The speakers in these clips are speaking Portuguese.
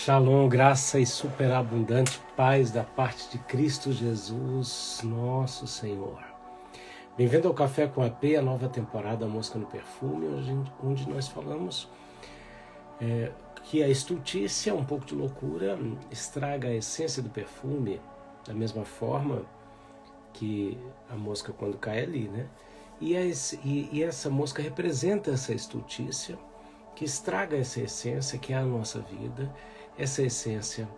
Shalom, graça e superabundante paz da parte de Cristo Jesus, nosso Senhor. Bem-vindo ao Café com AP, a nova temporada Mosca no Perfume, onde nós falamos que a estultícia, um pouco de loucura, estraga a essência do perfume, da mesma forma que a mosca quando cai ali, né? E essa mosca representa essa estultícia, que estraga essa essência que é a nossa vida, essa essência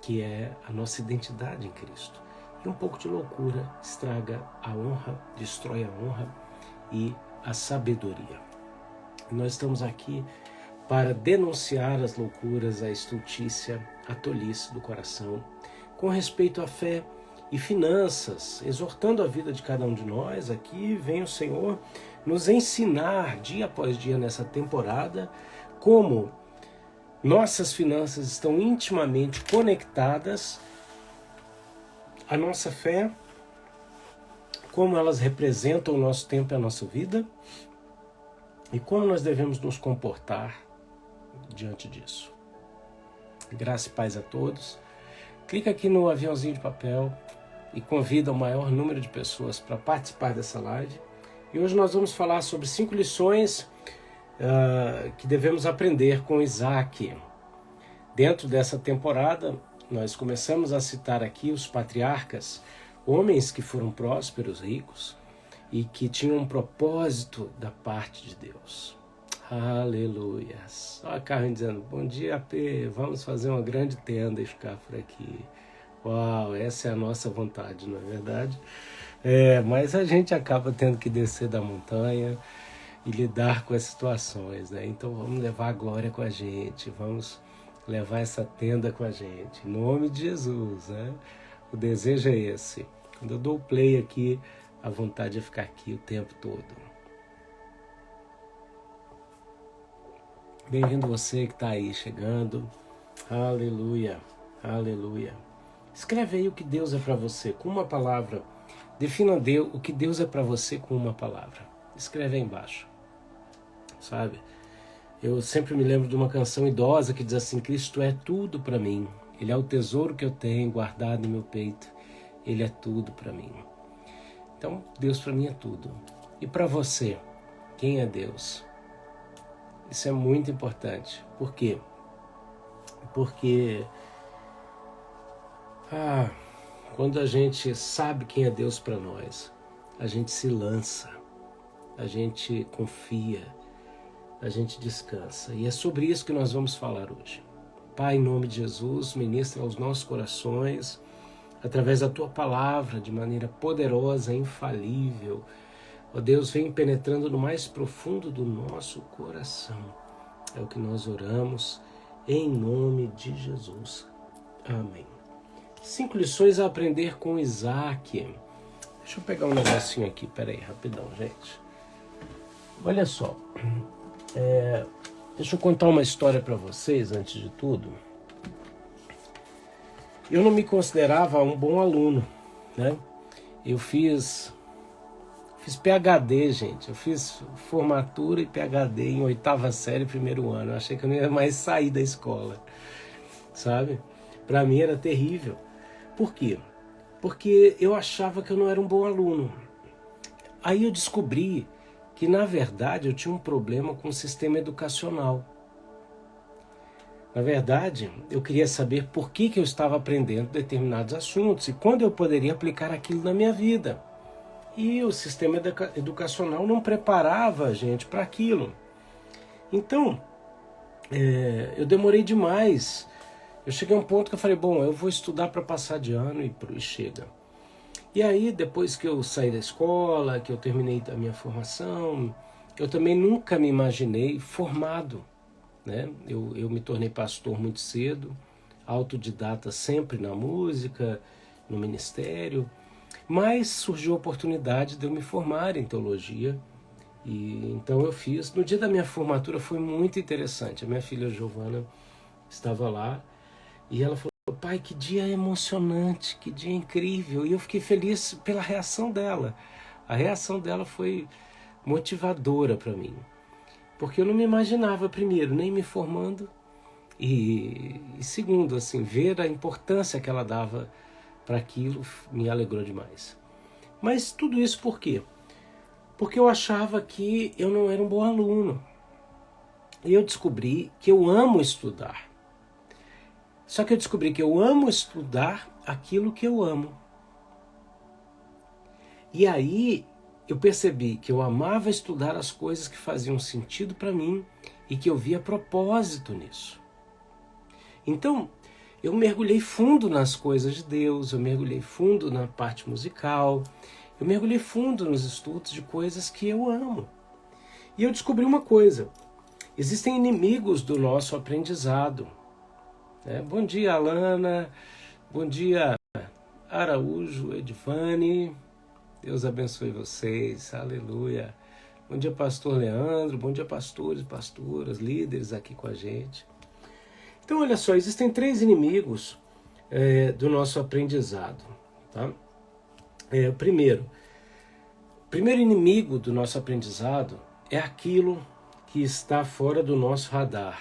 que é a nossa identidade em Cristo. E um pouco de loucura estraga a honra, destrói a honra e a sabedoria. Nós estamos aqui para denunciar as loucuras, a estultícia, a tolice do coração, com respeito à fé e finanças, exortando a vida de cada um de nós. Aqui vem o Senhor nos ensinar dia após dia nessa temporada como nossas finanças estão intimamente conectadas à nossa fé, como elas representam o nosso tempo e a nossa vida e como nós devemos nos comportar diante disso. Graça e paz a todos. Clica aqui no aviãozinho de papel e convida o maior número de pessoas para participar dessa live. E hoje nós vamos falar sobre 5 lições que devemos aprender com Isaac. Dentro dessa temporada, nós começamos a citar aqui os patriarcas, homens que foram prósperos, ricos e que tinham um propósito da parte de Deus. Aleluia. Olha a Carmen dizendo, bom dia AP, vamos fazer uma grande tenda e ficar por aqui. Uau, essa é a nossa vontade, não é verdade? Mas a gente acaba tendo que descer da montanha e lidar com as situações, né? Então vamos levar a glória com a gente, vamos levar essa tenda com a gente, em nome de Jesus, né? O desejo é esse. Quando eu dou o play aqui, a vontade é ficar aqui o tempo todo. Bem-vindo você que está aí chegando. Aleluia, aleluia. Escreve aí o que Deus é para você com uma palavra. Defina Deus, o que Deus é para você com uma palavra. Escreve aí embaixo. Sabe? Eu sempre me lembro de uma canção idosa que diz assim, Cristo é tudo para mim. Ele é o tesouro que eu tenho guardado em meu peito. Ele é tudo para mim. Então, Deus para mim é tudo. E para você, quem é Deus? Isso é muito importante. Por quê? Porque quando a gente sabe quem é Deus para nós, a gente se lança, a gente confia, a gente descansa. E é sobre isso que nós vamos falar hoje. Pai, em nome de Jesus, ministra aos nossos corações, através da Tua palavra, de maneira poderosa, infalível. Ó Deus, vem penetrando no mais profundo do nosso coração. É o que nós oramos, em nome de Jesus. Amém. 5 lições a aprender com Isaac. Deixa eu pegar um negocinho aqui, peraí, rapidão, gente. Olha só. Deixa eu contar uma história para vocês, antes de tudo. Eu não me considerava um bom aluno, né? Eu fiz PhD, gente. Eu fiz formatura e PhD em 8ª série, 1º ano. Eu achei que eu não ia mais sair da escola, sabe? Para mim era terrível. Por quê? Porque eu achava que eu não era um bom aluno. Aí eu descobri que, na verdade, eu tinha um problema com o sistema educacional. Na verdade, eu queria saber por que eu estava aprendendo determinados assuntos e quando eu poderia aplicar aquilo na minha vida. E o sistema educacional não preparava a gente para aquilo. Então, eu demorei demais. Eu cheguei a um ponto que eu falei, bom, eu vou estudar para passar de ano e chega. E aí, depois que eu saí da escola, que eu terminei a minha formação, eu também nunca me imaginei formado, né? Eu me tornei pastor muito cedo, autodidata sempre na música, no ministério, mas surgiu a oportunidade de eu me formar em teologia, e então eu fiz. No dia da minha formatura foi muito interessante, a minha filha Giovana estava lá, e ela falou, pai, que dia emocionante, que dia incrível. E eu fiquei feliz pela reação dela. A reação dela foi motivadora para mim. Porque eu não me imaginava, primeiro, nem me formando E segundo, assim, ver a importância que ela dava para aquilo me alegrou demais. Mas tudo isso por quê? Porque eu achava que eu não era um bom aluno. E eu descobri que eu amo estudar. Só que eu descobri que eu amo estudar aquilo que eu amo. E aí eu percebi que eu amava estudar as coisas que faziam sentido para mim e que eu via propósito nisso. Então, eu mergulhei fundo nas coisas de Deus, eu mergulhei fundo na parte musical, eu mergulhei fundo nos estudos de coisas que eu amo. E eu descobri uma coisa: existem inimigos do nosso aprendizado. Bom dia, Alana. Bom dia, Araújo, Edvane. Deus abençoe vocês. Aleluia. Bom dia, pastor Leandro. Bom dia, pastores e pastoras, líderes aqui com a gente. Então, olha só, existem 3 inimigos do nosso aprendizado. Tá? O primeiro inimigo do nosso aprendizado é aquilo que está fora do nosso radar.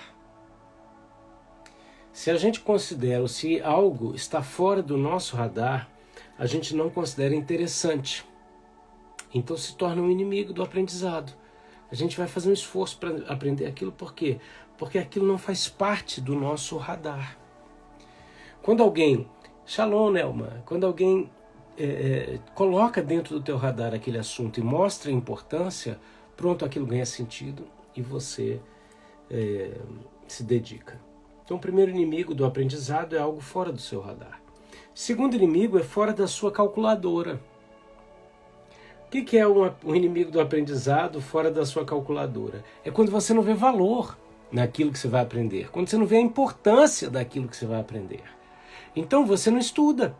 Se a gente considera, se algo está fora do nosso radar, a gente não considera interessante. Então se torna um inimigo do aprendizado. A gente vai fazer um esforço para aprender aquilo, por quê? Porque aquilo não faz parte do nosso radar. Quando alguém, Shalom, Nelma, quando alguém coloca dentro do teu radar aquele assunto e mostra a importância, pronto, aquilo ganha sentido e você se dedica. Então o primeiro inimigo do aprendizado é algo fora do seu radar. O segundo inimigo é fora da sua calculadora. O que é um inimigo do aprendizado fora da sua calculadora? É quando você não vê valor naquilo que você vai aprender, quando você não vê a importância daquilo que você vai aprender. Então você não estuda.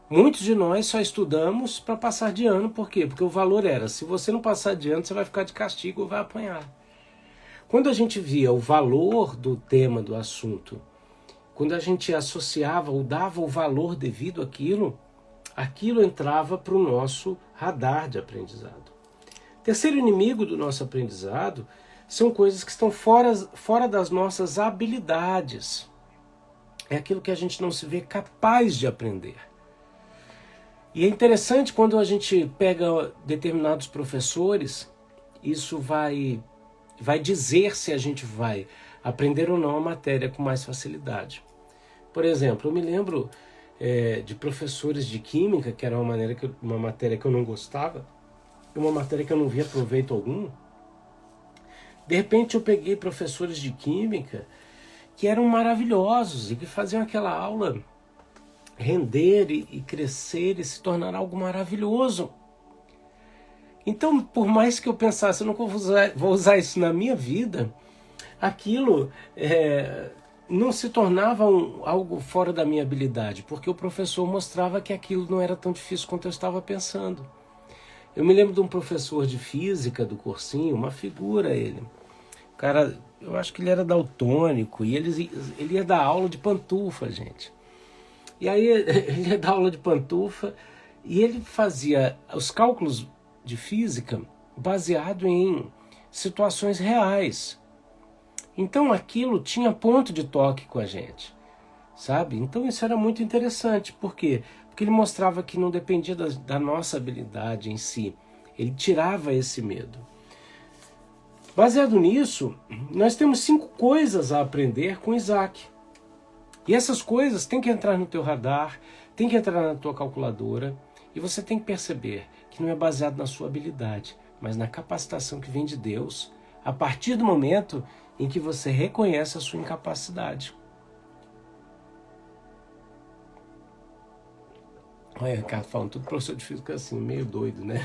Muitos de nós só estudamos para passar de ano, por quê? Porque o valor era, se você não passar de ano, você vai ficar de castigo ou vai apanhar. Quando a gente via o valor do tema, do assunto, quando a gente associava ou dava o valor devido àquilo, aquilo entrava para o nosso radar de aprendizado. Terceiro inimigo do nosso aprendizado são coisas que estão fora das nossas habilidades. É aquilo que a gente não se vê capaz de aprender. E é interessante quando a gente pega determinados professores, isso vai dizer se a gente vai aprender ou não a matéria com mais facilidade. Por exemplo, eu me lembro de professores de química, que era uma matéria que eu não gostava, uma matéria que eu não via proveito algum. De repente eu peguei professores de química que eram maravilhosos e que faziam aquela aula render e crescer e se tornar algo maravilhoso. Então, por mais que eu pensasse, eu não vou usar isso na minha vida, aquilo não se tornava algo fora da minha habilidade, porque o professor mostrava que aquilo não era tão difícil quanto eu estava pensando. Eu me lembro de um professor de física do cursinho, uma figura ele. O cara, eu acho que ele era daltônico e ele ia dar aula de pantufa, gente. E aí ele ia dar aula de pantufa e ele fazia os cálculos de física baseado em situações reais. Então aquilo tinha ponto de toque com a gente, sabe? Então isso era muito interessante. Por quê? Porque ele mostrava que não dependia da nossa habilidade em si. Ele tirava esse medo. Baseado nisso, nós temos 5 coisas a aprender com Isaac. E essas coisas têm que entrar no teu radar, têm que entrar na tua calculadora, e você tem que perceber que não é baseado na sua habilidade, mas na capacitação que vem de Deus, a partir do momento em que você reconhece a sua incapacidade. Olha, Ricardo falando, tudo professor de física assim, meio doido, né?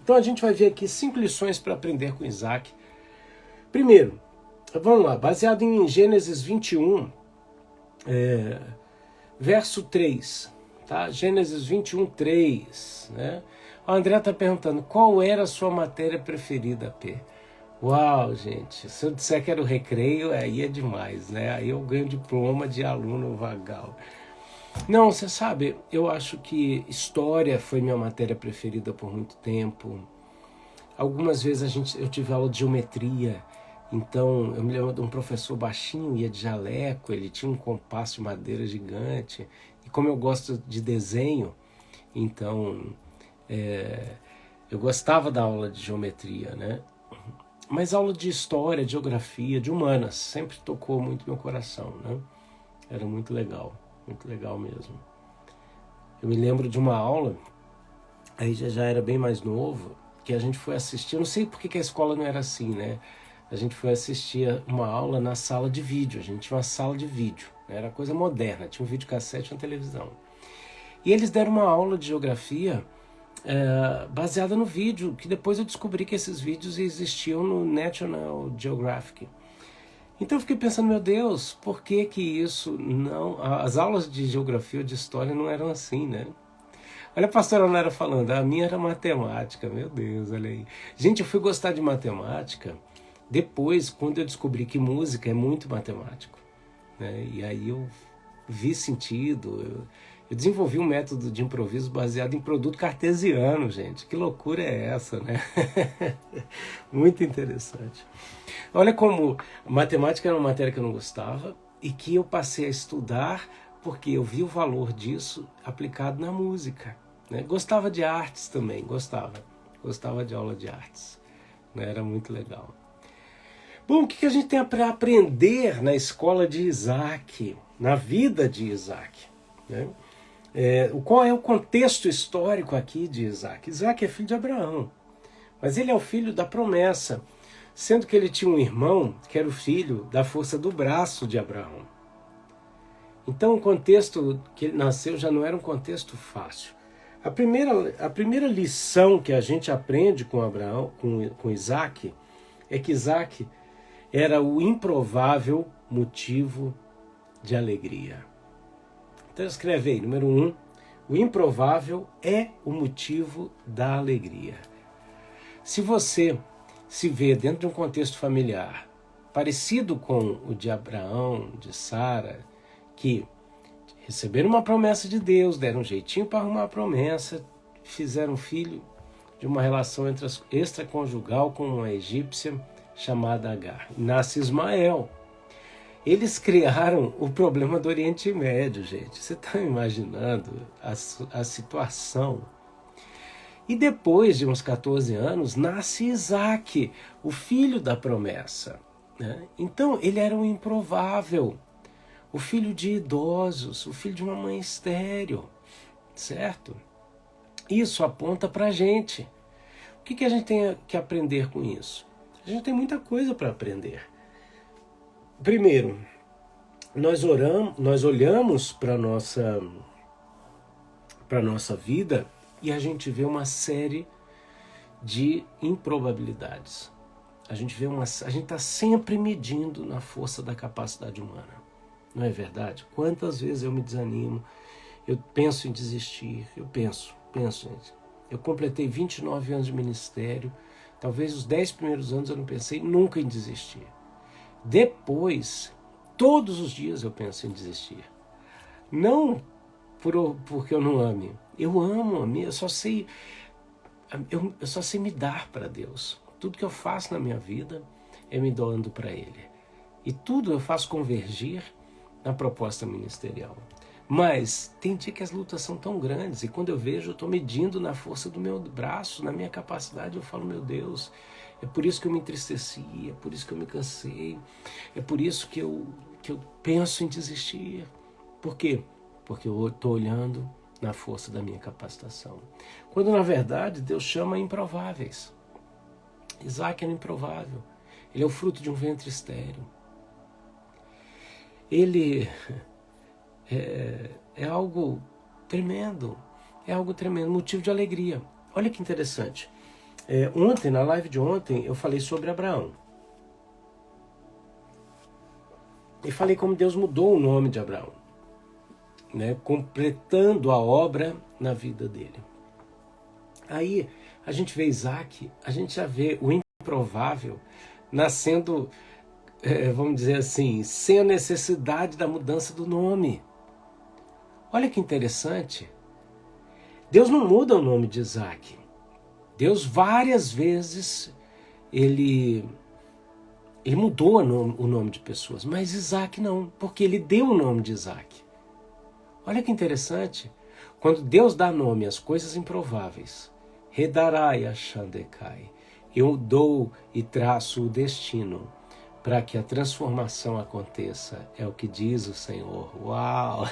Então a gente vai ver aqui 5 lições para aprender com Isaac. Primeiro, vamos lá, baseado em Gênesis 21, verso 3. Tá? Gênesis 21, 3. Né? O André está perguntando, qual era a sua matéria preferida, P? Uau, gente, se eu disser que era o recreio, aí é demais, né? Aí eu ganho diploma de aluno vagal. Não, você sabe, eu acho que história foi minha matéria preferida por muito tempo. Algumas vezes eu tive aula de geometria Então, eu me lembro de um professor baixinho, ia de jaleco, ele tinha um compasso de madeira gigante. E como eu gosto de desenho, então eu gostava da aula de geometria, né? Mas aula de história, de geografia, de humanas, sempre tocou muito meu coração, né? Era muito legal mesmo. Eu me lembro de uma aula, aí já era bem mais novo, que a gente foi assistir, eu não sei por que a escola não era assim, né? A gente foi assistir uma aula na sala de vídeo, a gente tinha uma sala de vídeo, né? Era coisa moderna, tinha um videocassete e uma televisão. E eles deram uma aula de geografia baseada no vídeo, que depois eu descobri que esses vídeos existiam no National Geographic. Então eu fiquei pensando, meu Deus, por que isso não... As aulas de geografia ou de história não eram assim, né? Olha a pastora Nara falando, a minha era matemática, meu Deus, olha aí. Gente, eu fui gostar de matemática depois, quando eu descobri que música é muito matemático, né? E aí eu vi sentido, eu desenvolvi um método de improviso baseado em produto cartesiano, gente. Que loucura é essa, né? Muito interessante. Olha como matemática era uma matéria que eu não gostava e que eu passei a estudar porque eu vi o valor disso aplicado na música, né? Gostava de artes também, gostava de aula de artes, né? Era muito legal. Bom, o que a gente tem para aprender na escola de Isaac, na vida de Isaac, né? Qual é o contexto histórico aqui de Isaac? Isaac é filho de Abraão, mas ele é o filho da promessa, sendo que ele tinha um irmão que era o filho da força do braço de Abraão. Então o contexto que ele nasceu já não era um contexto fácil. A primeira lição que a gente aprende com Abraão, com Isaac, é que Isaac era o improvável motivo de alegria. Então escreve aí, número 1, o improvável é o motivo da alegria. Se você se vê dentro de um contexto familiar parecido com o de Abraão, de Sara, que receberam uma promessa de Deus, deram um jeitinho para arrumar a promessa, fizeram um filho de uma relação extraconjugal com uma egípcia chamada Agar. Nasce Ismael. Eles criaram o problema do Oriente Médio, gente. Você está imaginando a situação? E depois de uns 14 anos, nasce Isaac, o filho da promessa, né? Então, ele era um improvável, o filho de idosos, o filho de uma mãe estéril, certo? Isso aponta para a gente. O que a gente tem que aprender com isso? A gente tem muita coisa para aprender. Primeiro, nós olhamos para a nossa vida e a gente vê uma série de improbabilidades. A gente está sempre medindo na força da capacidade humana. Não é verdade? Quantas vezes eu me desanimo, eu penso em desistir, eu penso, gente. Eu completei 29 anos de ministério, talvez os 10 primeiros anos eu não pensei nunca em desistir. Depois, todos os dias eu penso em desistir. Não porque eu não ame. Eu amo, eu só sei me dar para Deus. Tudo que eu faço na minha vida é me doando para Ele. E tudo eu faço convergir na proposta ministerial. Mas tem dia que as lutas são tão grandes e quando eu vejo, eu estou medindo na força do meu braço, na minha capacidade, eu falo, meu Deus, é por isso que eu me entristeci, é por isso que eu me cansei, é por isso que eu penso em desistir. Por quê? Porque eu estou olhando na força da minha capacitação. Quando, na verdade, Deus chama improváveis. Isaac era improvável. Ele é o fruto de um ventre estéril. Ele é algo tremendo. É algo tremendo, motivo de alegria. Olha que interessante. Ontem, na live de ontem, eu falei sobre Abraão. E falei como Deus mudou o nome de Abraão, né, completando a obra na vida dele. Aí a gente vê Isaac, a gente já vê o improvável nascendo, vamos dizer assim, sem a necessidade da mudança do nome. Olha que interessante. Deus não muda o nome de Isaac. Deus várias vezes ele Ele mudou o nome de pessoas, mas Isaac não, porque ele deu o nome de Isaac. Olha que interessante. Quando Deus dá nome às coisas improváveis, Redarai Ashandekai, eu dou e traço o destino para que a transformação aconteça. É o que diz o Senhor. Uau!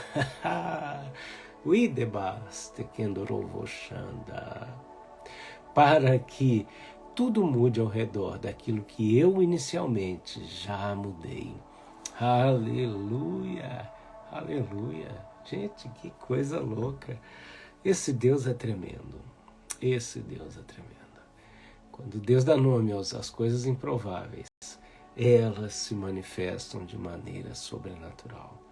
Para que tudo mude ao redor daquilo que eu inicialmente já mudei. Aleluia! Aleluia! Gente, que coisa louca! Esse Deus é tremendo. Esse Deus é tremendo. Quando Deus dá nome às coisas improváveis, elas se manifestam de maneira sobrenatural.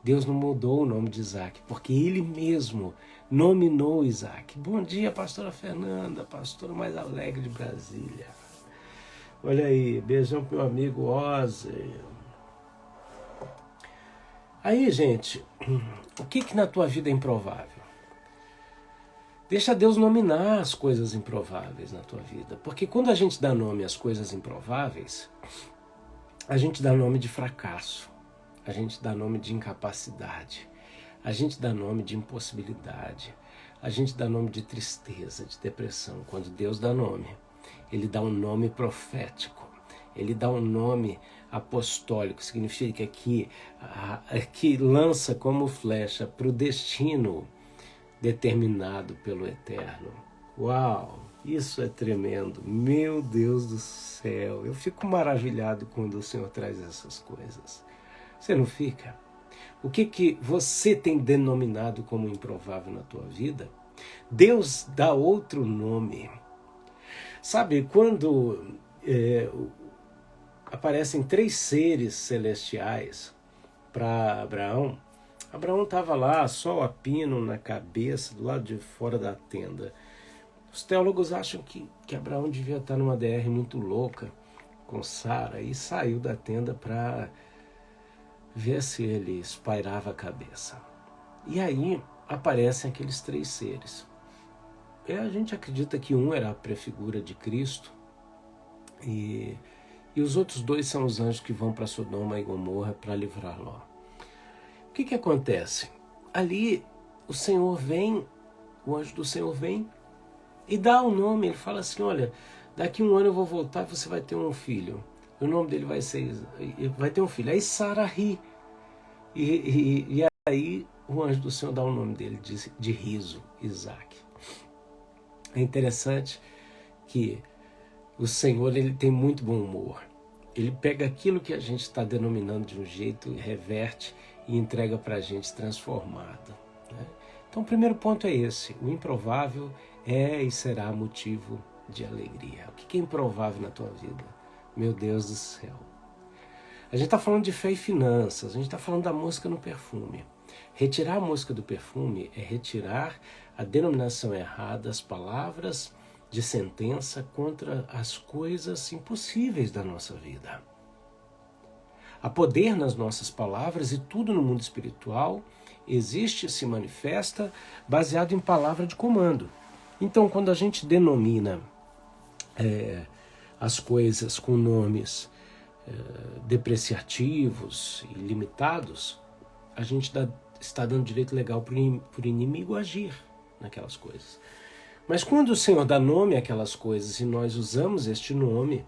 Deus não mudou o nome de Isaac, porque Ele mesmo nominou Isaac. Bom dia, pastora Fernanda, pastora mais alegre de Brasília. Olha aí, beijão pro meu amigo Ozzy. Aí, gente, o que na tua vida é improvável? Deixa Deus nominar as coisas improváveis na tua vida. Porque quando a gente dá nome às coisas improváveis, a gente dá nome de fracasso, a gente dá nome de incapacidade, a gente dá nome de impossibilidade, a gente dá nome de tristeza, de depressão. Quando Deus dá nome, Ele dá um nome profético, Ele dá um nome apostólico, significa que lança como flecha para o destino determinado pelo Eterno. Uau, isso é tremendo, meu Deus do céu, eu fico maravilhado quando o Senhor traz essas coisas. Você não fica? O que você tem denominado como improvável na tua vida? Deus dá outro nome. Sabe, quando aparecem 3 seres celestiais para Abraão, Abraão estava lá, sol a pino na cabeça, do lado de fora da tenda. Os teólogos acham que Abraão devia estar numa DR muito louca com Sara e saiu da tenda para ver se ele espairava a cabeça. E aí aparecem aqueles 3 seres. A gente acredita que um era a prefigura de Cristo e os outros 2 são os anjos que vão para Sodoma e Gomorra para livrar Ló. O que acontece? Ali o Senhor vem, o anjo do Senhor vem e dá o nome. Ele fala assim, olha, daqui 1 ano eu vou voltar e você vai ter um filho. O nome dele vai ter um filho. Aí Sara ri. E aí o anjo do Senhor dá o nome dele de riso, Isaac. É interessante que o Senhor, ele tem muito bom humor. Ele pega aquilo que a gente está denominando de um jeito, reverte e entrega para a gente transformado. Né? Então o primeiro ponto é esse. O improvável é e será motivo de alegria. O que é improvável na tua vida? Meu Deus do céu. A gente está falando de fé e finanças, a gente está falando da música no perfume. Retirar a música do perfume é retirar a denominação errada, as palavras de sentença contra as coisas impossíveis da nossa vida. Há poder nas nossas palavras e tudo no mundo espiritual existe e se manifesta baseado em palavra de comando. Então, quando a gente denomina as coisas com nomes depreciativos e limitados, a gente está dando direito legal para o inimigo agir naquelas coisas. Mas quando o Senhor dá nome àquelas coisas e nós usamos este nome,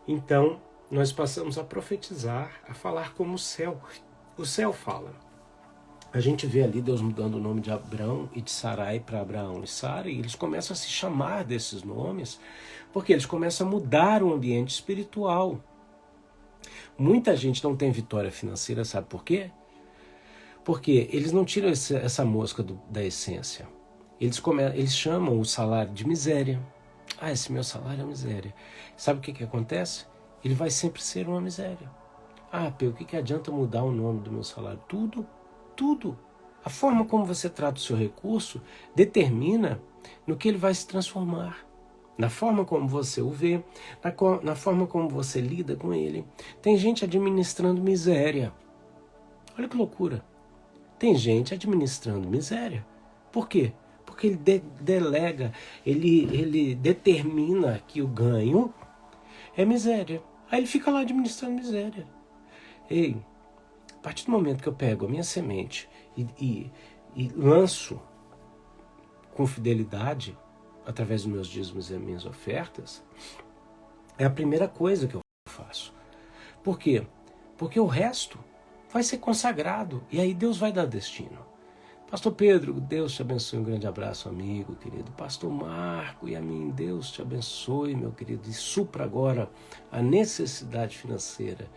então nós passamos a profetizar, a falar como o céu fala. A gente vê ali Deus mudando o nome de Abrão e de Sarai para Abraão e Sara, e eles começam a se chamar desses nomes, porque eles começam a mudar o ambiente espiritual. Muita gente não tem vitória financeira, sabe por quê? Porque eles não tiram essa mosca da essência. Eles chamam o salário de miséria. Ah, esse meu salário é miséria. Sabe o que acontece? Ele vai sempre ser uma miséria. Ah, Peu, o que adianta mudar o nome do meu salário? Tudo. A forma como você trata o seu recurso determina no que ele vai se transformar. Na forma como você o vê, na forma como você lida com ele. Tem gente administrando miséria. Olha que loucura. Tem gente administrando miséria. Por quê? Porque ele delega, ele determina que o ganho é miséria. Aí ele fica lá administrando miséria. Ei, a partir do momento que eu pego a minha semente e lanço com fidelidade, através dos meus dízimos e minhas ofertas, é a primeira coisa que eu faço. Por quê? Porque o resto vai ser consagrado e aí Deus vai dar destino. Pastor Pedro, Deus te abençoe, um grande abraço, amigo, querido. Pastor Marco e a mim, Deus te abençoe, meu querido, e supra agora a necessidade financeira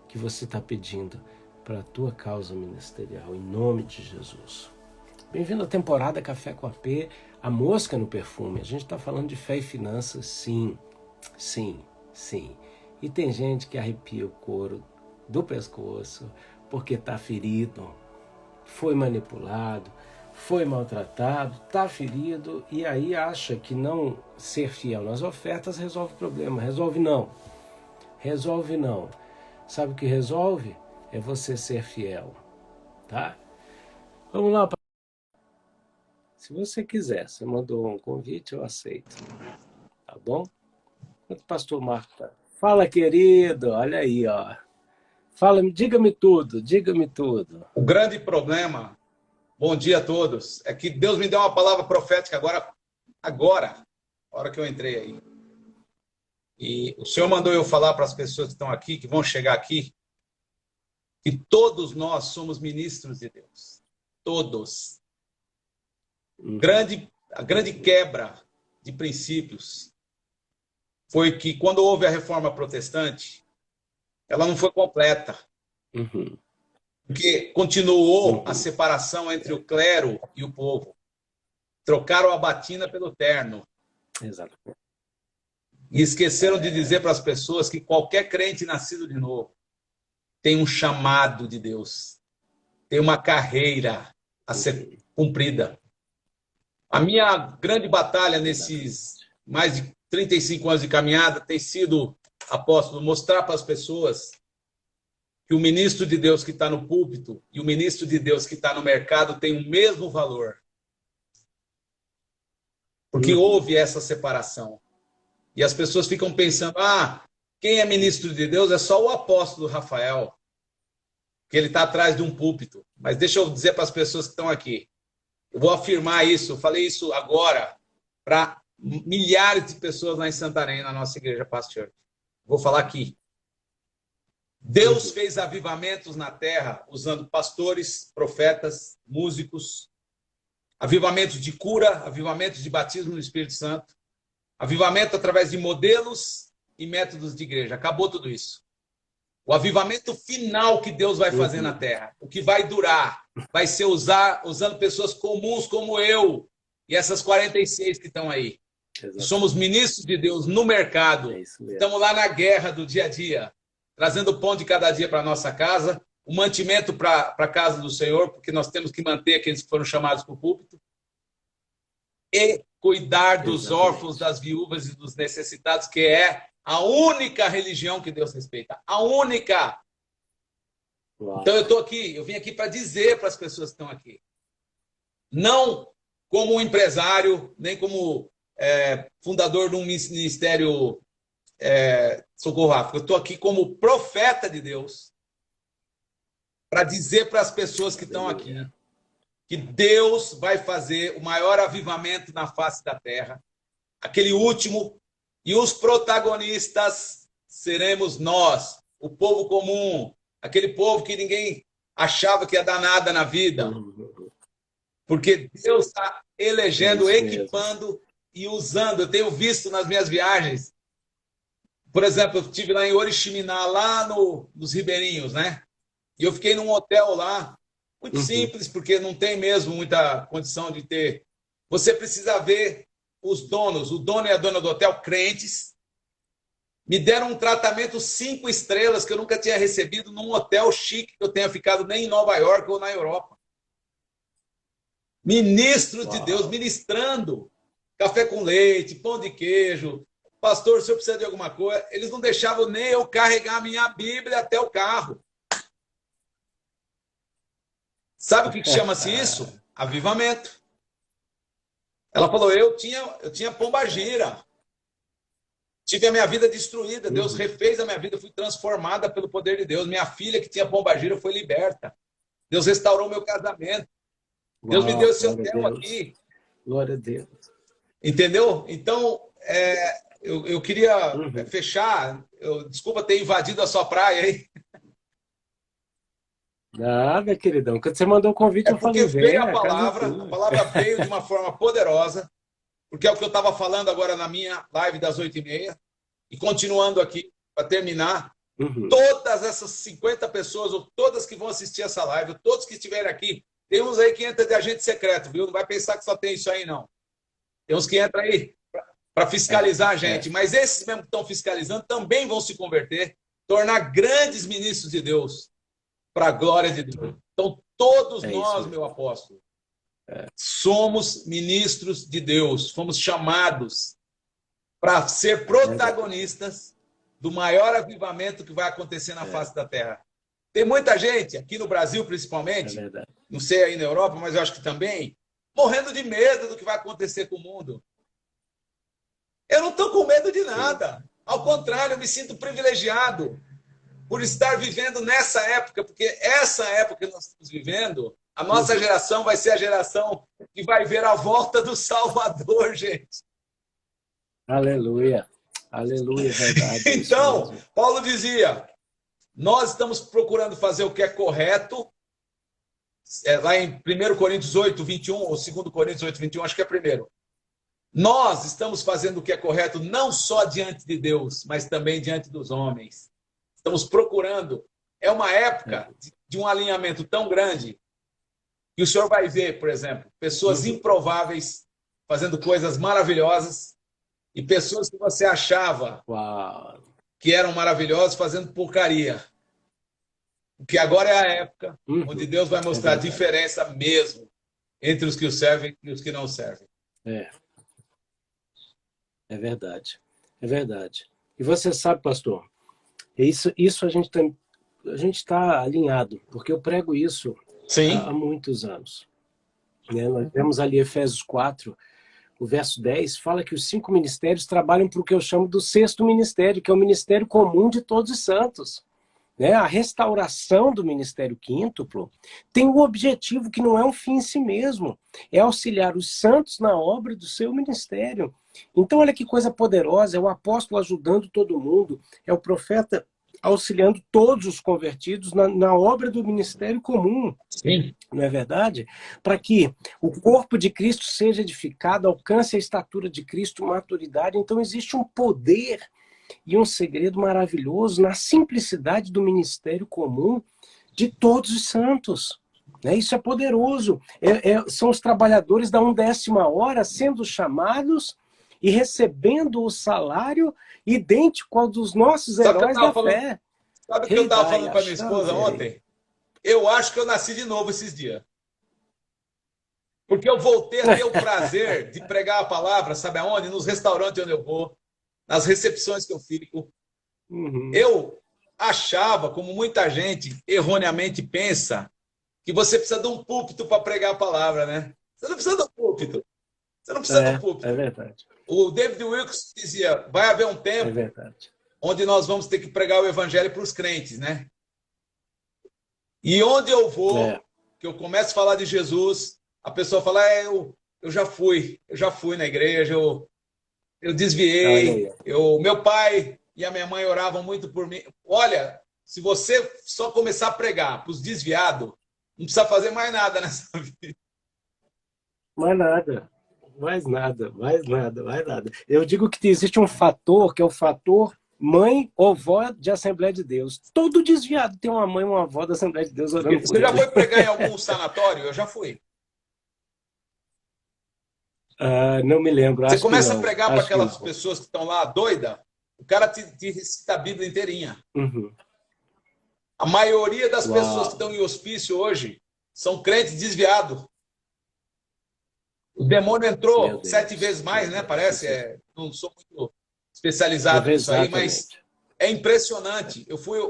que você está pedindo para a tua causa ministerial, em nome de Jesus. Bem-vindo à temporada Café com AP, a mosca no perfume. A gente está falando de fé e finanças, sim, sim, sim. E tem gente que arrepia o couro do pescoço porque está ferido, foi manipulado, foi maltratado, está ferido e aí acha que não ser fiel nas ofertas resolve o problema. Resolve não. Resolve não. Sabe o que resolve? É você ser fiel, tá? Vamos lá. Se você quiser, você mandou um convite, eu aceito. Tá bom? Pastor Marta. Fala, querido. Olha aí, ó. Fala, diga-me tudo, diga-me tudo. O grande problema, bom dia a todos, é que Deus me deu uma palavra profética agora, a hora que eu entrei aí. E o Senhor mandou eu falar para as pessoas que estão aqui, que vão chegar aqui, que todos nós somos ministros de Deus. Todos. A grande quebra de princípios foi que quando houve a reforma protestante, ela não foi completa. Porque continuou a separação entre o clero e o povo. Trocaram a batina pelo terno. Exato. E esqueceram de dizer para as pessoas que qualquer crente nascido de novo tem um chamado de Deus. Tem uma carreira a ser cumprida. A minha grande batalha nesses mais de 35 anos de caminhada tem sido, apóstolo, mostrar para as pessoas que o ministro de Deus que está no púlpito e o ministro de Deus que está no mercado tem o mesmo valor. Porque houve essa separação. E as pessoas ficam pensando, quem é ministro de Deus é só o apóstolo Rafael, que ele está atrás de um púlpito. Mas deixa eu dizer para as pessoas que estão aqui, eu vou afirmar isso, eu falei isso agora para milhares de pessoas lá em Santarém, na nossa igreja Pastor. Vou falar aqui. Deus fez avivamentos na terra usando pastores, profetas, músicos, avivamentos de cura, avivamentos de batismo no Espírito Santo, avivamento através de modelos e métodos de igreja. Acabou tudo isso. O avivamento final que Deus vai fazer na terra, o que vai durar, vai ser usando pessoas comuns como eu e essas 46 que estão aí. Somos ministros de Deus no mercado. Estamos lá na guerra do dia a dia, trazendo o pão de cada dia para a nossa casa, o mantimento para a casa do Senhor, porque nós temos que manter aqueles que foram chamados para o púlpito, e cuidar dos órfãos, das viúvas e dos necessitados, que é a única religião que Deus respeita. A única. Uau. Então eu estou aqui, eu vim aqui para dizer para as pessoas que estão aqui. Não como um empresário, nem como fundador de um ministério Socorro África. Eu estou aqui como profeta de Deus para dizer para as pessoas que estão aqui que Deus vai fazer o maior avivamento na face da terra, aquele último, e os protagonistas seremos nós, o povo comum, aquele povo que ninguém achava que ia dar nada na vida, porque Deus está elegendo, equipando e usando. Eu tenho visto nas minhas viagens, por exemplo, eu estive lá em Oriximiná, lá nos Ribeirinhos, né? E eu fiquei num hotel lá, muito simples, porque não tem mesmo muita condição de ter. Você precisa ver os donos, o dono e a dona do hotel, crentes, me deram um tratamento 5 estrelas que eu nunca tinha recebido num hotel chique que eu tenha ficado nem em Nova York ou na Europa. Ministros de Deus ministrando café com leite, pão de queijo. Pastor, se eu precisar de alguma coisa, eles não deixavam nem eu carregar a minha Bíblia até o carro. Sabe o que chama-se isso? Avivamento. Ela falou, eu tinha pombagira. Tive a minha vida destruída, Deus refez a minha vida, fui transformada pelo poder de Deus. Minha filha, que tinha pombagira, foi liberta. Deus restaurou meu casamento. Deus me deu esse hotel aqui. Glória a Deus. Entendeu? Então, eu queria fechar. Desculpa ter invadido a sua praia aí. Nada, queridão. Quando você mandou o convite, eu falei, veio a palavra veio de uma forma poderosa, porque é o que eu estava falando agora na minha live das 8h30, e continuando aqui, para terminar, todas essas 50 pessoas, ou todas que vão assistir essa live, todos que estiverem aqui, tem uns aí que entram de agente secreto, viu? Não vai pensar que só tem isso aí, não. Tem uns que entram aí para fiscalizar a gente, mas esses mesmo que estão fiscalizando também vão se converter, tornar grandes ministros de Deus, para a glória de Deus. Então, todos nós, meu apóstolo, somos ministros de Deus, fomos chamados para ser protagonistas do maior avivamento que vai acontecer na face da terra. Tem muita gente, aqui no Brasil principalmente, não sei aí na Europa, mas eu acho que também, morrendo de medo do que vai acontecer com o mundo. Eu não estou com medo de nada. Ao contrário, eu me sinto privilegiado por estar vivendo nessa época, porque essa época que nós estamos vivendo, a nossa geração vai ser a geração que vai ver a volta do Salvador, gente. Aleluia. Aleluia, verdade. Então, Paulo dizia, nós estamos procurando fazer o que é correto, lá em 1 Coríntios 8, 21, ou 2 Coríntios 8, 21, acho que é primeiro. Nós estamos fazendo o que é correto não só diante de Deus, mas também diante dos homens. Estamos procurando. É uma época de um alinhamento tão grande que o senhor vai ver, por exemplo, pessoas improváveis fazendo coisas maravilhosas e pessoas que você achava que eram maravilhosas fazendo porcaria. Porque agora é a época onde Deus vai mostrar a diferença mesmo entre os que o servem e os que não servem. É verdade. É verdade. E você sabe, pastor, isso a gente está alinhado, porque eu prego isso há muitos anos. Nós vemos ali Efésios 4, o verso 10, fala que os 5 ministérios trabalham para o que eu chamo do 6º ministério, que é o ministério comum de todos os santos. A restauração do ministério quíntuplo tem um objetivo que não é um fim em si mesmo, é auxiliar os santos na obra do seu ministério. Então, olha que coisa poderosa, é o apóstolo ajudando todo mundo, é o profeta auxiliando todos os convertidos na obra do ministério comum. Sim. Não é verdade? Para que o corpo de Cristo seja edificado, alcance a estatura de Cristo, maturidade. Então, existe um poder e um segredo maravilhoso na simplicidade do ministério comum de todos os santos. Isso é poderoso. São os trabalhadores da 1/10 hora sendo chamados e recebendo o salário idêntico ao dos nossos heróis da fé. Sabe o que eu estava falando para minha esposa ontem? Eu acho que eu nasci de novo esses dias. Porque eu voltei a ter o prazer de pregar a palavra, sabe aonde? Nos restaurantes onde eu vou, nas recepções que eu fico. Eu achava, como muita gente erroneamente pensa, que você precisa de um púlpito para pregar a palavra, né? Você não precisa de um púlpito. Você não precisa de um púlpito. É verdade. O David Wilkerson dizia, vai haver um tempo onde nós vamos ter que pregar o evangelho para os crentes, né? E onde eu vou, que eu começo a falar de Jesus, a pessoa fala, eu já fui na igreja, eu desviei, meu pai e a minha mãe oravam muito por mim. Olha, se você só começar a pregar para os desviados, não precisa fazer mais nada nessa vida. Mais nada. Eu digo que existe um fator, que é o fator mãe ou vó de Assembleia de Deus. Todo desviado tem uma mãe ou uma avó da Assembleia de Deus orando. Você já foi pregar em algum sanatório? Eu já fui. Não me lembro. Você começa a pregar para aquelas pessoas que estão lá doida, o cara te recita a Bíblia inteirinha. A maioria das pessoas que estão em hospício hoje são crentes desviados. O demônio entrou 7 vezes mais, né? Parece. Não sou muito especializado nisso aí, mas é impressionante. Eu fui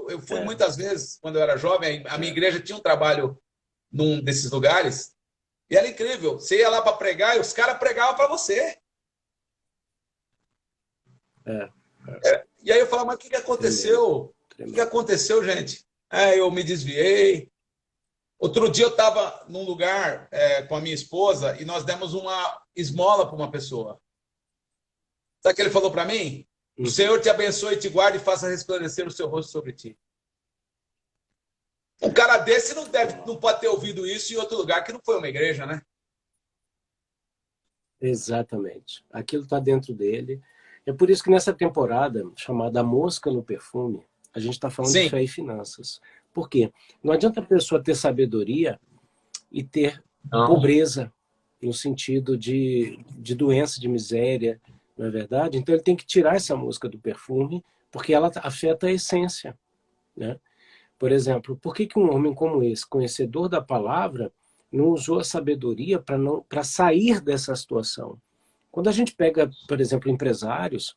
muitas vezes, quando eu era jovem, a minha igreja tinha um trabalho num desses lugares, e era incrível. Você ia lá para pregar e os caras pregavam para você. E aí eu falava, mas o que aconteceu? O que aconteceu, gente? Eu me desviei. Outro dia eu estava num lugar com a minha esposa e nós demos uma esmola para uma pessoa. Sabe o que ele falou para mim? O Senhor te abençoe, te guarde e faça resplandecer o seu rosto sobre ti. Um cara desse não pode ter ouvido isso em outro lugar que não foi uma igreja, né? Exatamente. Aquilo está dentro dele. É por isso que nessa temporada, chamada A Mosca no Perfume, a gente está falando de fé e finanças. Por quê? Não adianta a pessoa ter sabedoria e ter pobreza, no sentido de doença, de miséria, não é verdade? Então ele tem que tirar essa mosca do perfume, porque ela afeta a essência, né? Por exemplo, por que um homem como esse, conhecedor da palavra, não usou a sabedoria para sair dessa situação? Quando a gente pega, por exemplo, empresários,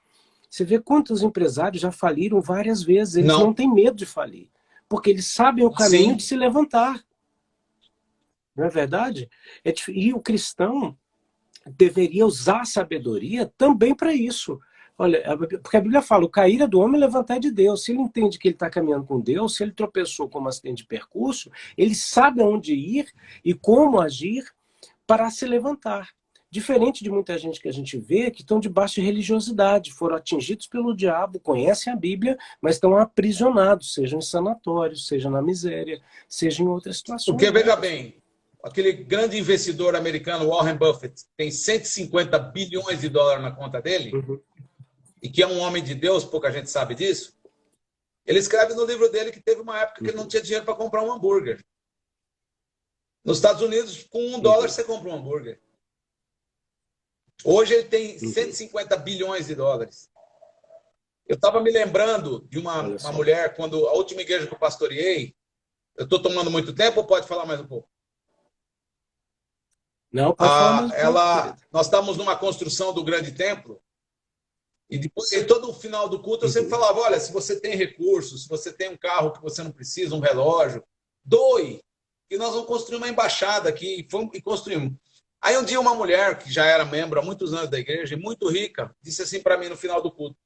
você vê quantos empresários já faliram várias vezes. Eles não têm medo de falir, porque eles sabem o caminho de se levantar. Não é verdade? E o cristão deveria usar a sabedoria também para isso. Olha, porque a Bíblia fala, o cair é do homem, levantar é de Deus. Se ele entende que ele está caminhando com Deus, se ele tropeçou como acidente de percurso, ele sabe aonde ir e como agir para se levantar. Diferente de muita gente que a gente vê que estão debaixo de religiosidade, foram atingidos pelo diabo, conhecem a Bíblia, mas estão aprisionados, seja em sanatórios, seja na miséria, seja em outras situações. Porque, veja bem, aquele grande investidor americano, Warren Buffett, tem 150 bilhões de dólares na conta dele, e que é um homem de Deus, pouca gente sabe disso. Ele escreve no livro dele que teve uma época que ele não tinha dinheiro para comprar um hambúrguer. Nos Estados Unidos, com $1 você compra um hambúrguer. Hoje ele tem 150 bilhões de dólares. Eu estava me lembrando de uma mulher, quando a última igreja que eu pastoreei, eu estou tomando muito tempo ou pode falar mais um pouco? Não, pode falar mais um pouco. Nós estávamos numa construção do grande templo, e depois, todo o final do culto, eu sempre falava, olha, se você tem recursos, se você tem um carro que você não precisa, um relógio, doe, que nós vamos construir uma embaixada aqui, e construímos. Aí um dia uma mulher, que já era membro há muitos anos da igreja, muito rica, disse assim para mim no final do culto,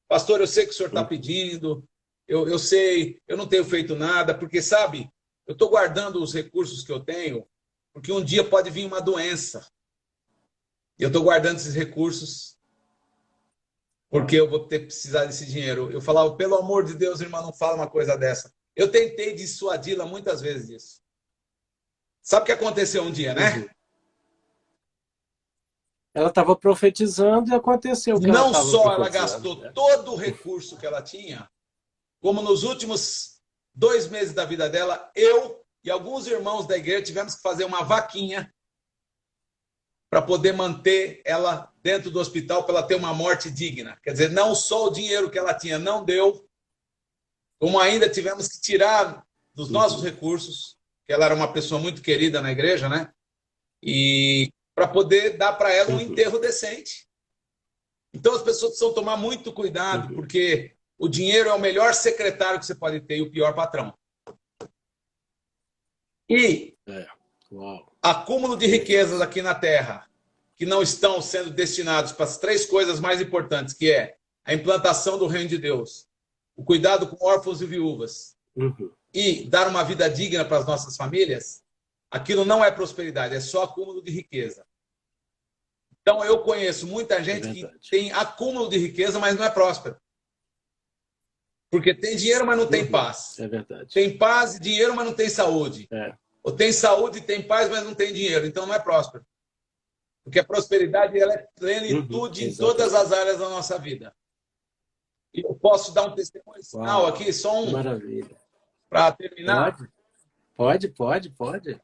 pastor, eu sei que o senhor está pedindo, eu sei, eu não tenho feito nada, porque, sabe, eu estou guardando os recursos que eu tenho, porque um dia pode vir uma doença. E eu estou guardando esses recursos porque eu vou precisar desse dinheiro. Eu falava, pelo amor de Deus, irmã, não fala uma coisa dessa. Eu tentei dissuadi-la muitas vezes disso. Sabe o que aconteceu um dia, né? Ela estava profetizando e aconteceu. Não só ela gastou todo o recurso que ela tinha, como nos últimos 2 meses da vida dela, eu e alguns irmãos da igreja tivemos que fazer uma vaquinha para poder manter ela dentro do hospital, para ela ter uma morte digna. Quer dizer, não só o dinheiro que ela tinha não deu, como ainda tivemos que tirar dos nossos recursos, que ela era uma pessoa muito querida na igreja, né? E para poder dar para ela um enterro decente. Então as pessoas precisam tomar muito cuidado, porque o dinheiro é o melhor secretário que você pode ter e o pior patrão. E acúmulo de riquezas aqui na Terra, que não estão sendo destinados para as 3 coisas mais importantes, que é a implantação do reino de Deus, o cuidado com órfãos e viúvas, e dar uma vida digna para as nossas famílias, aquilo não é prosperidade, é só acúmulo de riqueza. Então eu conheço muita gente que tem acúmulo de riqueza, mas não é próspero. Porque tem dinheiro, mas não tem paz. É verdade. Tem paz e dinheiro, mas não tem saúde. Ou tem saúde e tem paz, mas não tem dinheiro. Então não é próspero. Porque a prosperidade ela é plenitude em todas as áreas da nossa vida. E eu posso dar um testemunho final aqui, só um. Maravilha. Para terminar. Pode.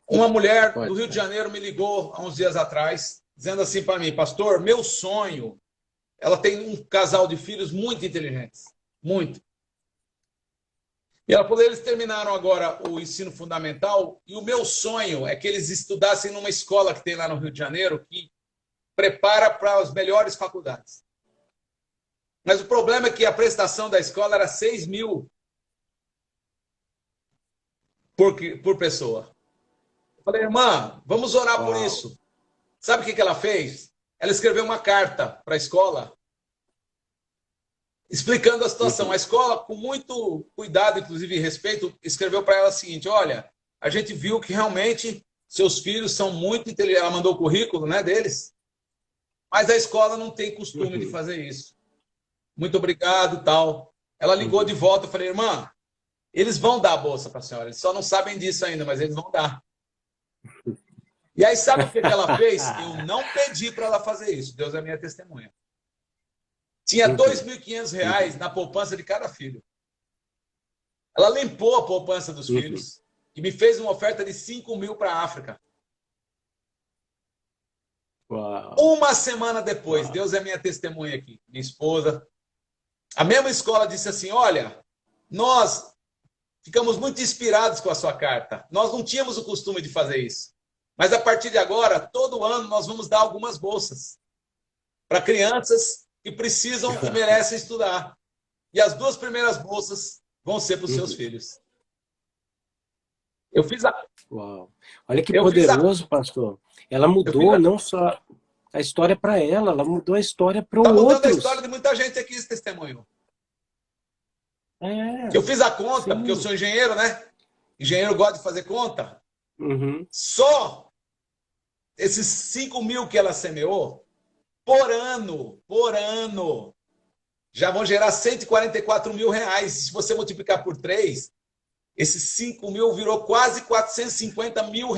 Uma mulher do Rio de Janeiro me ligou há uns dias atrás, dizendo assim para mim, pastor, meu sonho. Ela tem um casal de filhos muito inteligentes. Muito. E ela falou, eles terminaram agora o ensino fundamental e o meu sonho é que eles estudassem numa escola que tem lá no Rio de Janeiro que prepara para as melhores faculdades. Mas o problema é que a prestação da escola era 6 mil por pessoa. Eu falei, irmã, vamos orar por isso. Sabe o que ela fez? Ela escreveu uma carta para a escola explicando a situação. A escola, com muito cuidado, inclusive e respeito, escreveu para ela o seguinte: olha, a gente viu que realmente seus filhos são muito inteligentes. Ela mandou o currículo, né, deles, mas a escola não tem costume de fazer isso. Muito obrigado, tal. Ela ligou de volta, eu falei: irmã, eles vão dar a bolsa para a senhora, eles só não sabem disso ainda, mas eles vão dar. E aí, sabe o que ela fez? Eu não pedi para ela fazer isso, Deus é minha testemunha. Tinha R$ 2.500 na poupança de cada filho. Ela limpou a poupança dos filhos e me fez uma oferta de 5 mil para a África. Uau. Uma semana depois, Deus é minha testemunha aqui, minha esposa, a mesma escola disse assim: olha, nós ficamos muito inspirados com a sua carta. Nós não tínhamos o costume de fazer isso. Mas a partir de agora, todo ano, nós vamos dar algumas bolsas para crianças que precisam e merecem estudar. E as 2 primeiras bolsas vão ser para os seus filhos. Eu fiz a... Uau. Olha que poderoso, pastor. Ela mudou não só a história para ela mudou a história para outros. Está mudando a história de muita gente aqui, esse testemunho. Eu fiz a conta, porque eu sou engenheiro, né? Engenheiro gosta de fazer conta. Só esses 5 mil que ela semeou, por ano, já vão gerar R$ 144 mil. Se você multiplicar por 3, esses 5 mil virou quase R$ 450 mil,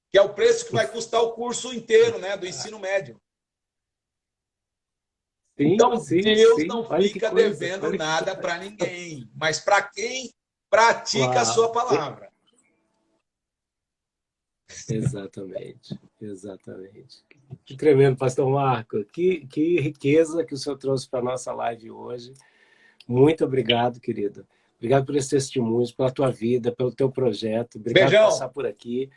que é o preço que vai custar o curso inteiro, né, do ensino médio. Então, Deus não fica devendo nada para ninguém, mas para quem pratica a sua palavra. Exatamente, exatamente. Que tremendo, pastor Marco. Que riqueza que o senhor trouxe para a nossa live hoje. Muito obrigado, querido. Obrigado por esses testemunhos, pela tua vida, pelo teu projeto. Obrigado por passar por aqui.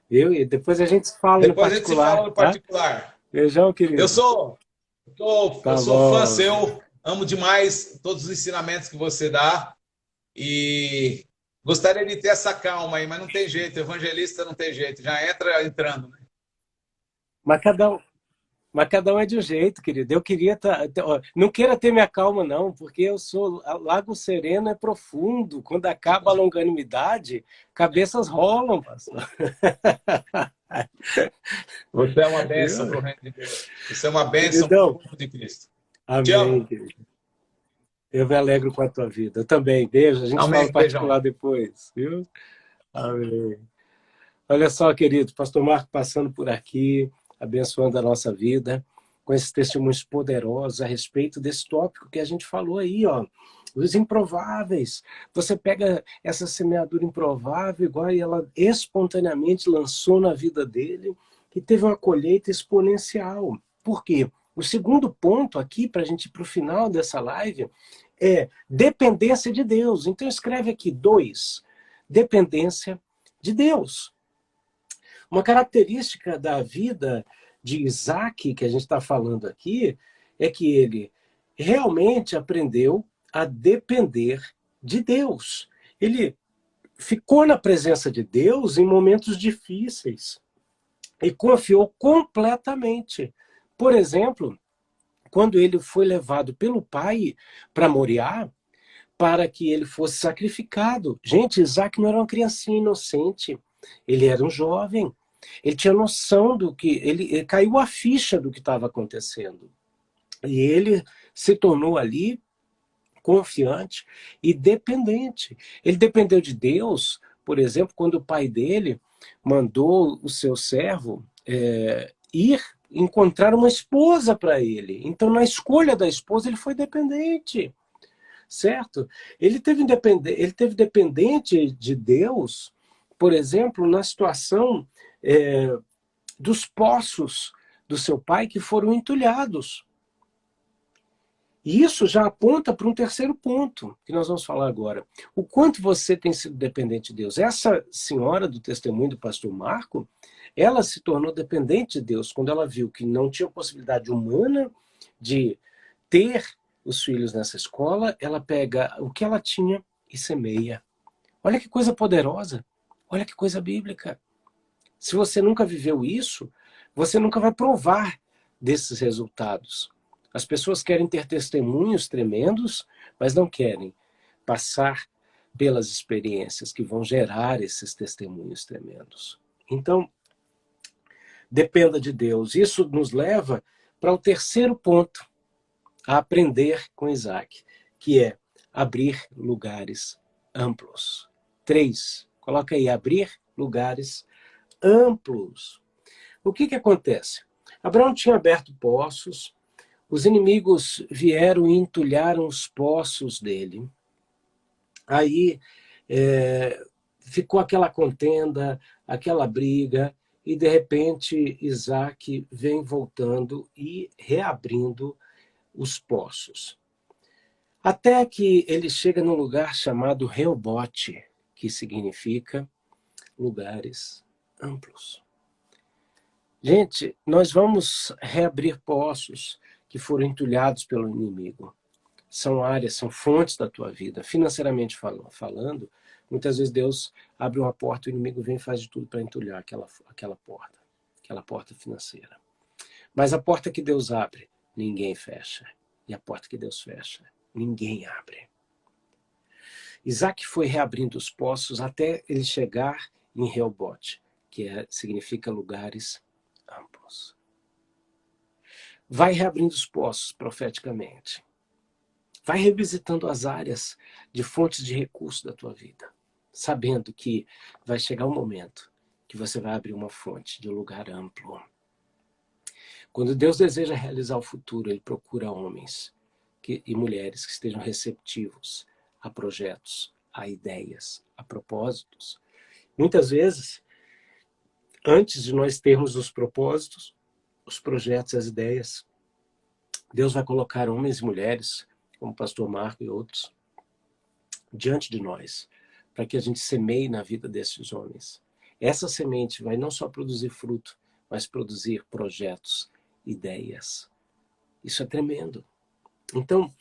Viu? E depois a gente se fala no particular. Depois a gente se fala no particular. Tá? Beijão, querido. Eu sou fã seu, amo demais todos os ensinamentos que você dá e gostaria de ter essa calma aí, mas não tem jeito, evangelista não tem jeito, já entrando. Né? Mas cada um é de um jeito, querido. Eu queria não queira ter minha calma, não, porque eu sou... Lago Sereno é profundo. Quando acaba a longanimidade, cabeças rolam, pastor. Você é uma bênção para o reino de Deus. Você é uma bênção para o corpo de Cristo. Amém, querido. Eu me alegro com a tua vida. Eu também. Beijo. A gente fala particular depois. Viu? Amém. Olha só, querido, pastor Marco passando por aqui, abençoando a nossa vida, com esses testemunhos poderosos a respeito desse tópico que a gente falou aí, ó. Os improváveis. Você pega essa semeadura improvável, igual ela espontaneamente lançou na vida dele, que teve uma colheita exponencial. Por quê? O segundo ponto aqui, para a gente ir para o final dessa live, é dependência de Deus. Então escreve aqui 2, dependência de Deus. Uma característica da vida de Isaac, que a gente está falando aqui, é que ele realmente aprendeu a depender de Deus. Ele ficou na presença de Deus em momentos difíceis e confiou completamente. Por exemplo, quando ele foi levado pelo pai para Moriá, para que ele fosse sacrificado. Gente, Isaac não era uma criancinha inocente, ele era um jovem. Ele tinha noção do que... Ele caiu a ficha do que estava acontecendo. E ele se tornou ali confiante e dependente. Ele dependeu de Deus, por exemplo, quando o pai dele mandou o seu servo ir encontrar uma esposa para ele. Então, na escolha da esposa, ele foi dependente. Certo? Ele teve dependente de Deus, por exemplo, na situação dos poços do seu pai que foram entulhados. E isso já aponta para um terceiro ponto, que nós vamos falar agora. O quanto você tem sido dependente de Deus. Essa senhora do testemunho do pastor Marco, ela se tornou dependente de Deus quando ela viu que não tinha possibilidade humana de ter os filhos nessa escola, ela pega o que ela tinha e semeia. Olha que coisa poderosa. Olha que coisa bíblica. Se você nunca viveu isso, você nunca vai provar desses resultados. As pessoas querem ter testemunhos tremendos, mas não querem passar pelas experiências que vão gerar esses testemunhos tremendos. Então, dependa de Deus. Isso nos leva para o terceiro ponto, a aprender com Isaac, que é abrir lugares amplos. 3, coloca aí, abrir lugares amplos. O que acontece? Abraão tinha aberto poços, os inimigos vieram e entulharam os poços dele. Aí ficou aquela contenda, aquela briga, e de repente Isaac vem voltando e reabrindo os poços. Até que ele chega num lugar chamado Reobote, que significa lugares amplos. Gente, nós vamos reabrir poços que foram entulhados pelo inimigo. São áreas, são fontes da tua vida. Financeiramente falando, muitas vezes Deus abre uma porta, o inimigo vem e faz de tudo para entulhar aquela porta financeira. Mas a porta que Deus abre, ninguém fecha. E a porta que Deus fecha, ninguém abre. Isaac foi reabrindo os poços até ele chegar em Reobote, que significa lugares amplos. Vai reabrindo os poços profeticamente. Vai revisitando as áreas de fontes de recursos da tua vida, sabendo que vai chegar um momento que você vai abrir uma fonte de um lugar amplo. Quando Deus deseja realizar o futuro, Ele procura homens e mulheres que estejam receptivos a projetos, a ideias, a propósitos. Muitas vezes, antes de nós termos os propósitos, os projetos, as ideias, Deus vai colocar homens e mulheres, como o pastor Marco e outros, diante de nós, para que a gente semeie na vida desses homens. Essa semente vai não só produzir fruto, mas produzir projetos, ideias. Isso é tremendo. Então,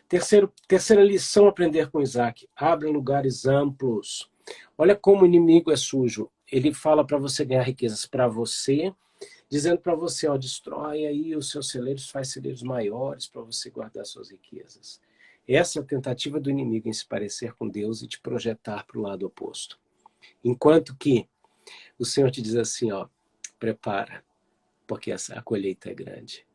terceira lição a aprender com Isaac. Abra lugares amplos. Olha como o inimigo é sujo. Ele fala para você ganhar riquezas para você, dizendo para você, ó, destrói aí os seus celeiros, faz celeiros maiores para você guardar suas riquezas. Essa é a tentativa do inimigo em se parecer com Deus e te projetar para o lado oposto. Enquanto que o Senhor te diz assim, ó, prepara, porque a colheita é grande.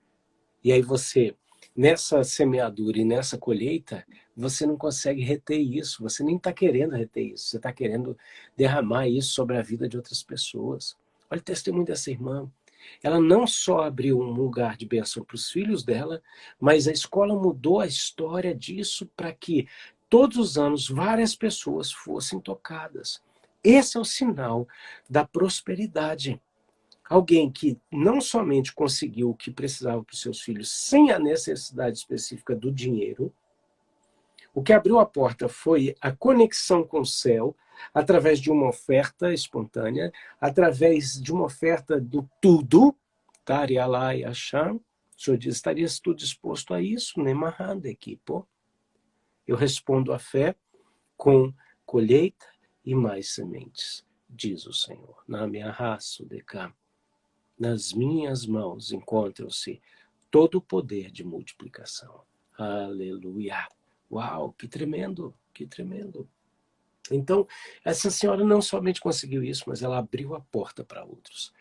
E aí você, nessa semeadura e nessa colheita, você não consegue reter isso, você nem está querendo reter isso, você está querendo derramar isso sobre a vida de outras pessoas. Olha o testemunho dessa irmã. Ela não só abriu um lugar de bênção para os filhos dela, mas a escola mudou a história disso para que todos os anos várias pessoas fossem tocadas. Esse é o sinal da prosperidade. Alguém que não somente conseguiu o que precisava para os seus filhos sem a necessidade específica do dinheiro, o que abriu a porta foi a conexão com o céu, através de uma oferta espontânea, através de uma oferta do tudo, Tarialá e Hashem. O Senhor diz, estarias tu disposto a isso? Nemahanda, equipo. Eu respondo à fé com colheita e mais sementes, diz o Senhor. Na minha raça, Decá. Nas minhas mãos encontram-se todo o poder de multiplicação. Aleluia! Uau, que tremendo, que tremendo. Então, essa senhora não somente conseguiu isso, mas ela abriu a porta para outros.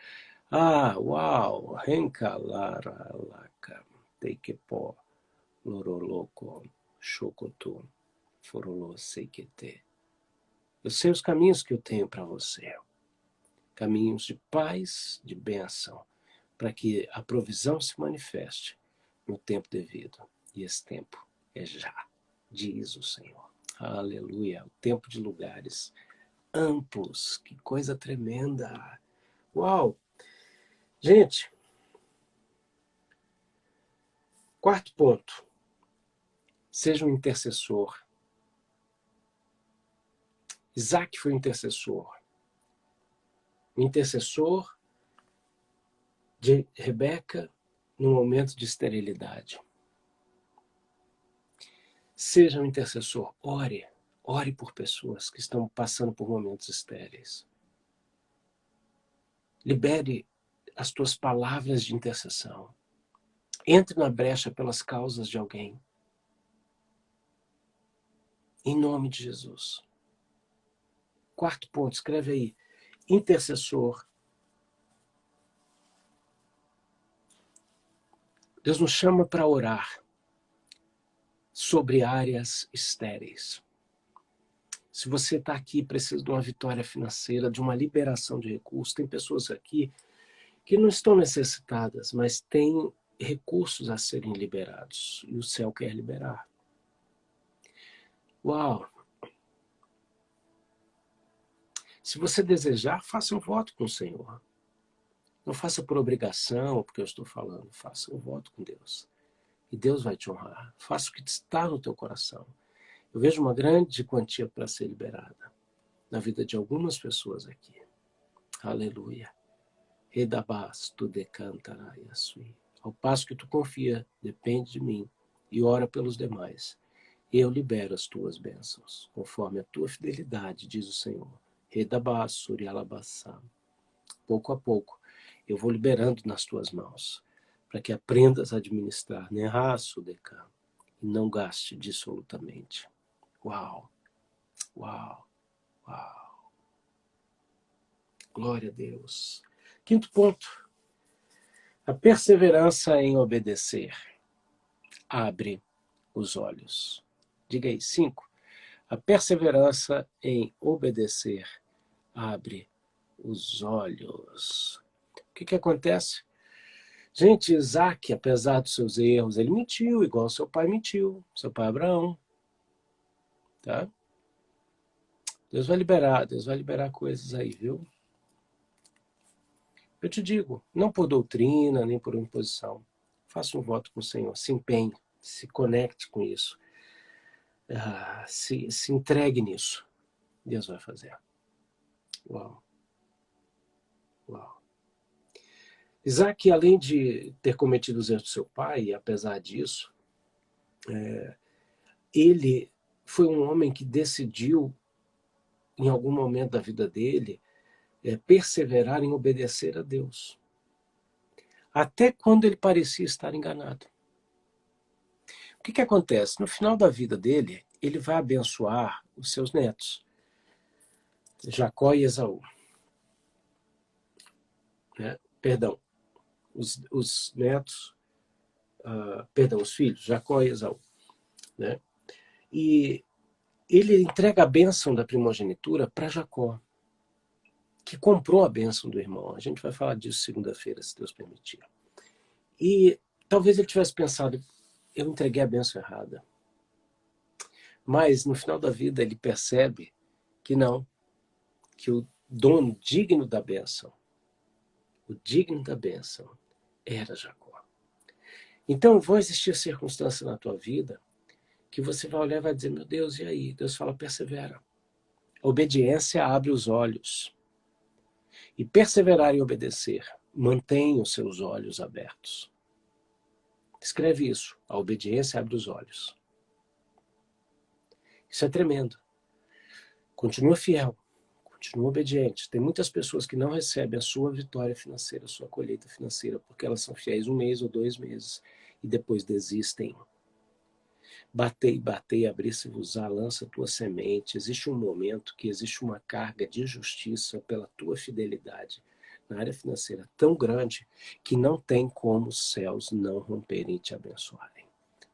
Ah, uau! Rencalaralaca, teikepó, loroloco, chocotu, forolô, seikete. Eu sei os caminhos que eu tenho para você. Caminhos de paz, de bênção, para que a provisão se manifeste no tempo devido. E esse tempo é já, diz o Senhor. Aleluia, o tempo de lugares amplos, que coisa tremenda. Uau! Gente, quarto ponto, seja um intercessor. Isaac foi um intercessor. O intercessor de Rebeca no momento de esterilidade. Seja um intercessor, ore por pessoas que estão passando por momentos estéreis. Libere as tuas palavras de intercessão. Entre na brecha pelas causas de alguém. Em nome de Jesus. Quarto ponto, escreve aí. Intercessor. Deus nos chama para orar sobre áreas estéreis. Se você está aqui e precisa de uma vitória financeira, de uma liberação de recursos, tem pessoas aqui que não estão necessitadas, mas têm recursos a serem liberados. E o céu quer liberar. Uau! Se você desejar, faça um voto com o Senhor. Não faça por obrigação, porque eu estou falando. Faça um voto com Deus. E Deus vai te honrar. Faça o que está no teu coração. Eu vejo uma grande quantia para ser liberada na vida de algumas pessoas aqui. Aleluia. Redabas tu decantaraiasui. Ao passo que tu confia, depende de mim e ora pelos demais. Eu libero as tuas bênçãos, conforme a tua fidelidade, diz o Senhor. Redabas surialabassam. Pouco a pouco, eu vou liberando nas tuas mãos, para que aprendas a administrar, nerraço decan, e não gaste dissolutamente. Uau, uau, uau. Glória a Deus. Quinto ponto. A perseverança em obedecer abre os olhos. Diga aí, 5. A perseverança em obedecer abre os olhos. O que acontece? Gente, Isaac, apesar dos seus erros, ele mentiu, igual seu pai mentiu, seu pai Abraão. Tá? Deus vai liberar coisas aí, viu? Eu te digo, não por doutrina, nem por imposição. Faça um voto com o Senhor, se empenhe, se conecte com isso. Se entregue nisso. Deus vai fazer. Uau. Uau. Isaac, além de ter cometido os erros do seu pai, apesar disso, ele foi um homem que decidiu, em algum momento da vida dele, perseverar em obedecer a Deus. Até quando ele parecia estar enganado. O que acontece? No final da vida dele, ele vai abençoar os seus netos, Jacó e Esaú. Perdão, os netos, os filhos, Jacó e Esaú. Né? E ele entrega a bênção da primogenitura para Jacó, que comprou a bênção do irmão. A gente vai falar disso segunda-feira, se Deus permitir. E talvez ele tivesse pensado, eu entreguei a bênção errada. Mas no final da vida ele percebe que não, que o dono digno da bênção, o digno da bênção era Jacó. Então vão existir circunstâncias na tua vida que você vai olhar e vai dizer, meu Deus, e aí? Deus fala, persevera. A obediência abre os olhos. E perseverar em obedecer, mantém os seus olhos abertos. Escreve isso, a obediência abre os olhos. Isso é tremendo. Continua fiel, continua obediente. Tem muitas pessoas que não recebem a sua vitória financeira, a sua colheita financeira, porque elas são fiéis 1 mês ou 2 meses e depois desistem. Batei, abrir-se-vos-á, lança a tua semente. Existe um momento que existe uma carga de justiça pela tua fidelidade na área financeira tão grande que não tem como os céus não romperem e te abençoarem.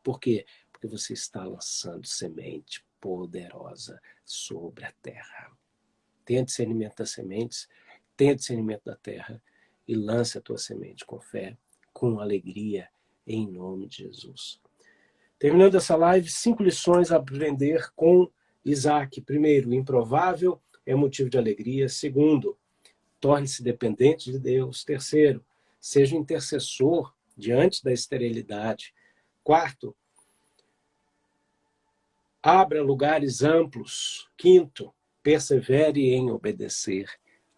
Por quê? Porque você está lançando semente poderosa sobre a terra. Tenha discernimento das sementes, tenha discernimento da terra e lance a tua semente com fé, com alegria, em nome de Jesus. Terminando essa live, 5 lições a aprender com Isaac. Primeiro, o improvável é motivo de alegria. Segundo, torne-se dependente de Deus. Terceiro, seja um intercessor diante da esterilidade. Quarto, abra lugares amplos. Quinto, persevere em obedecer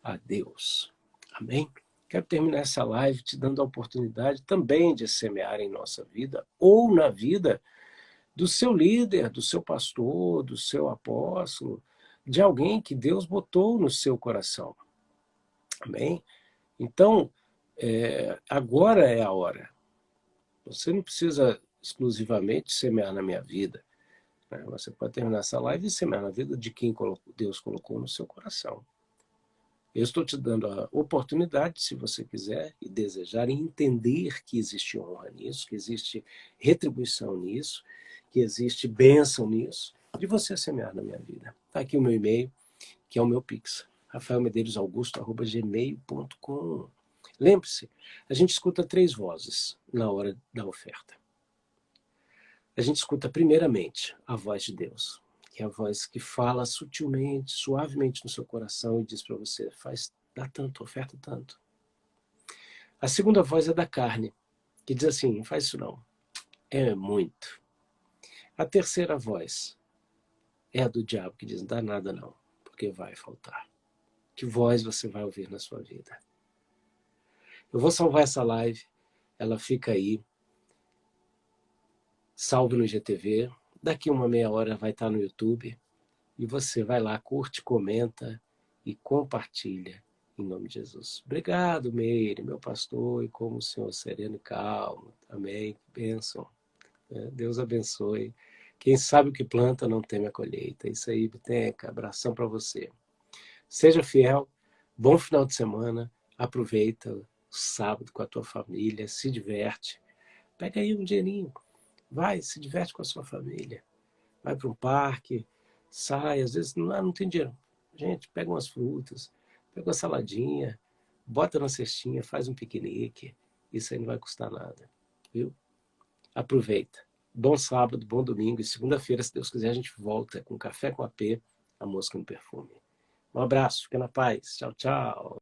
a Deus. Amém? Quero terminar essa live te dando a oportunidade também de semear em nossa vida ou na vida do seu líder, do seu pastor, do seu apóstolo, de alguém que Deus botou no seu coração. Amém? Então, agora é a hora. Você não precisa exclusivamente semear na minha vida, né? Você pode terminar essa live e semear na vida de quem Deus colocou no seu coração. Eu estou te dando a oportunidade, se você quiser e desejar, e entender que existe honra nisso, que existe retribuição nisso, que existe bênção nisso, de você semear na minha vida. Está aqui o meu e-mail, que é o meu Pix, rafaelmedeiros.augusto@gmail.com. Lembre-se, a gente escuta 3 vozes na hora da oferta. A gente escuta primeiramente a voz de Deus, que é a voz que fala sutilmente, suavemente no seu coração e diz para você, dá tanto, oferta tanto. A segunda voz é da carne, que diz assim, não faz isso não, é muito. A terceira voz é a do diabo, que diz, não dá nada não, porque vai faltar. Que voz você vai ouvir na sua vida? Eu vou salvar essa live, ela fica aí, salve no IGTV, daqui uma meia hora vai estar no YouTube, e você vai lá, curte, comenta e compartilha, em nome de Jesus. Obrigado, Meire, meu pastor, e como o Senhor sereno e calmo. Amém, que bênção. Deus abençoe. Quem sabe o que planta não teme a colheita. Isso aí, Bitenca, abração para você. Seja fiel, bom final de semana, aproveita o sábado com a tua família, se diverte. Pega aí um dinheirinho, vai, se diverte com a sua família. Vai para um parque, sai, às vezes não tem dinheiro. Gente, pega umas frutas, pega uma saladinha, bota na cestinha, faz um piquenique. Isso aí não vai custar nada, viu? Aproveita. Bom sábado, bom domingo e segunda-feira, se Deus quiser, a gente volta com Café com AP, a música no perfume. Um abraço, fica na paz. Tchau, tchau.